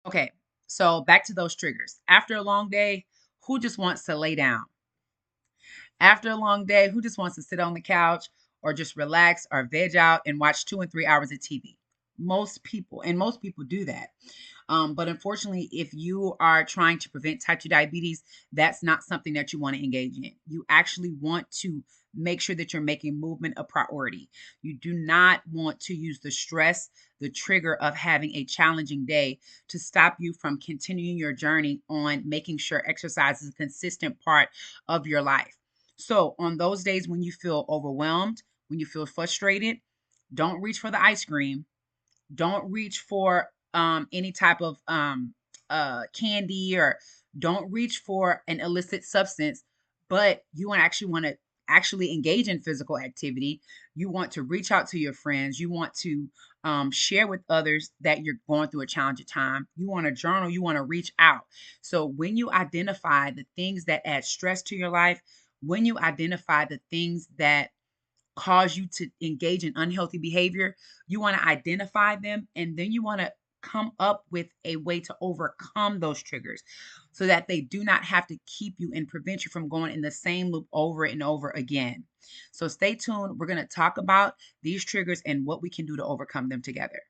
Okay, so back to those triggers. After a long day, who just wants to lay down? After a long day, who just wants to sit on the couch or just relax or veg out and watch 2 and 3 hours of TV? Most people do that. But unfortunately, if you are trying to prevent type 2 diabetes, that's not something that you want to engage in. You actually want to make sure that you're making movement a priority. You do not want to use the stress, the trigger of having a challenging day to stop you from continuing your journey on making sure exercise is a consistent part of your life. So, on those days when you feel overwhelmed, when you feel frustrated, don't reach for the ice cream, don't reach for any type of candy, or don't reach for an illicit substance, but you want to actually engage in physical activity. You want to reach out to your friends. You want to share with others that you're going through a challenging time. You want to journal. You want to reach out. So when you identify the things that add stress to your life, when you identify the things that cause you to engage in unhealthy behavior, you want to identify them, and then you want to come up with a way to overcome those triggers so that they do not have to keep you and prevent you from going in the same loop over and over again. So stay tuned. We're going to talk about these triggers and what we can do to overcome them together.